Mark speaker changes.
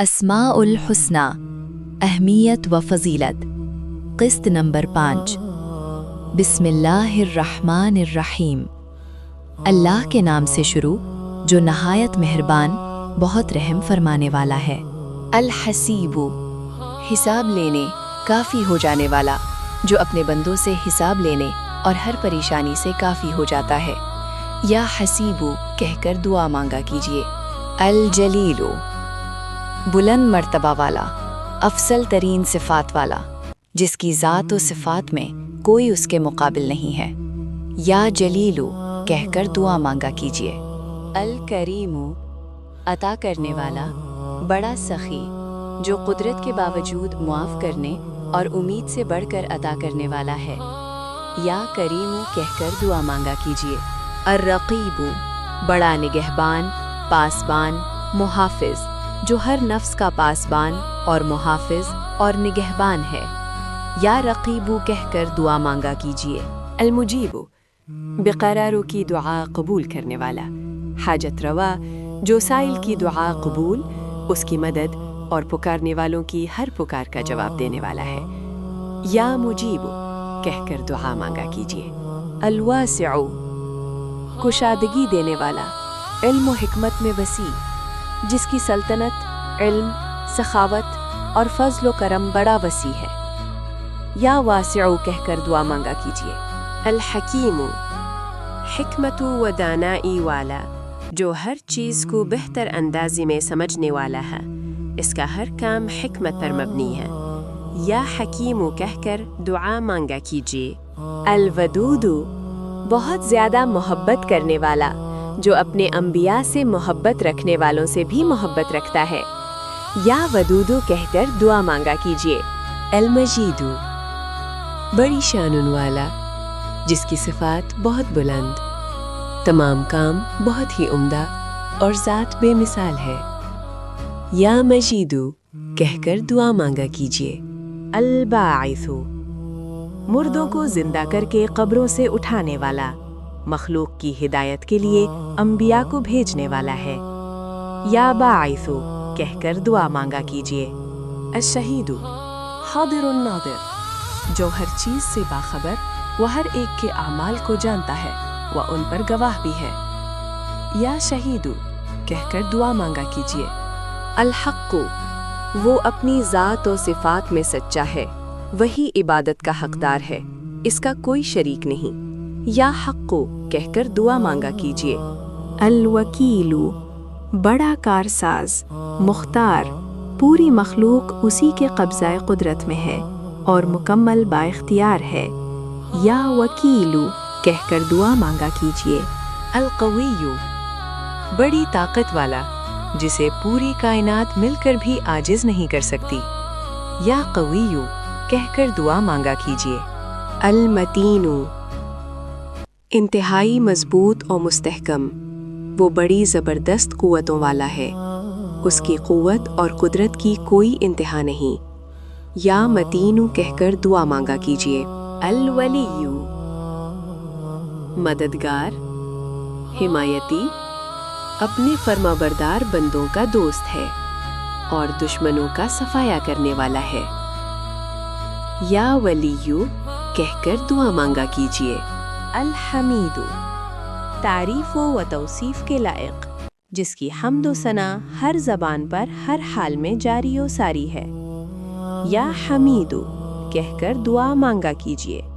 Speaker 1: اسماء الحسنى اہمیت و فضیلت۔ قسط نمبر 5۔ بسم اللہ الرحمن الرحیم۔ اللہ کے نام سے شروع جو نہایت مہربان بہت رحم فرمانے والا ہے۔ الحسیب، حساب لینے کافی ہو جانے والا، جو اپنے بندوں سے حساب لینے اور ہر پریشانی سے کافی ہو جاتا ہے۔ یا حسیبو کہہ کر دعا مانگا کیجیے۔ الجلیل، بلند مرتبہ والا، افضل ترین صفات والا، جس کی ذات و صفات میں کوئی اس کے مقابل نہیں ہے۔ یا جلیلو کہہ کر دعا مانگا کیجیے۔ الکریم، عطا کرنے والا، بڑا سخی، جو قدرت کے باوجود معاف کرنے اور امید سے بڑھ کر عطا کرنے والا ہے۔ یا کریم کہہ کر دعا مانگا کیجیے۔ الرقیب، بڑا نگہبان، پاسبان، محافظ، جو ہر نفس کا پاسبان اور محافظ اور نگہبان ہے۔ یا رقیبو کہہ کر دعا مانگا کیجیے۔ المجیب، بقراروں کی دعا قبول کرنے والا، حاجت روا، جو سائل کی دعا قبول، اس کی مدد اور پکارنے والوں کی ہر پکار کا جواب دینے والا ہے۔ یا مجیب کہہ کر دعا مانگا کیجیے۔ الواسع، کشادگی دینے والا، علم و حکمت میں وسیع، جس کی سلطنت، علم، سخاوت اور فضل و کرم بڑا وسیع ہے۔ یا واسع کہہ کر دعا مانگا کیجیے۔ الحکیم، حکمت و دانائی والا، جو ہر چیز کو بہتر اندازی میں سمجھنے والا ہے، اس کا ہر کام حکمت پر مبنی ہے۔ یا حکیم کہہ کر دعا مانگا کیجیے۔ الودود، بہت زیادہ محبت کرنے والا، جو اپنے انبیاء سے محبت رکھنے والوں سے بھی محبت رکھتا ہے۔ یا ودودو کہہ کر دعا مانگا کیجیے۔ المجید، بڑی شان والا، جس کی صفات بہت بلند، تمام کام بہت ہی عمدہ اور ذات بے مثال ہے۔ یا مجیدو کہہ کر دعا مانگا کیجیے۔ الباعث، مردوں کو زندہ کر کے قبروں سے اٹھانے والا، مخلوق کی ہدایت کے لیے انبیاء کو بھیجنے والا ہے۔ یا باعث کہہ کر دعا مانگا کیجیے۔ الشہید، حاضر ناظر، جو ہر چیز سے باخبر، وہ ہر ایک کے اعمال کو جانتا ہے، وہ ان پر گواہ بھی ہے۔ یا شہید کہہ کر دعا مانگا کیجیے۔ الحق، وہ اپنی ذات و صفات میں سچا ہے، وہی عبادت کا حقدار ہے، اس کا کوئی شریک نہیں۔ یا حق کہہ کر دعا مانگا کیجیے۔ الوکیل، بڑا کارساز، مختار، پوری مخلوق اسی کے قبضہ قدرت میں ہے اور مکمل بااختیار ہے۔ یا وکیل کہہ کر دعا مانگا کیجیے۔ القوی، بڑی طاقت والا، جسے پوری کائنات مل کر بھی عاجز نہیں کر سکتی۔ یا قوی کہہ کر دعا مانگا کیجیے۔ المتین، انتہائی مضبوط اور مستحکم، وہ بڑی زبردست قوتوں والا ہے، اس کی قوت اور قدرت کی کوئی انتہا نہیں۔ یا متین کہہ کر دعا مانگا کیجیے۔ الولی، مددگار، حمایتی، اپنے فرمانبردار بندوں کا دوست ہے اور دشمنوں کا صفایا کرنے والا ہے۔ یا ولی کہہ کر دعا مانگا کیجیے۔ الحمید، تعریف و توصیف کے لائق، جس کی حمد و ثنا ہر زبان پر ہر حال میں جاری و ساری ہے۔ یا حمید کہہ کر دعا مانگا کیجیے۔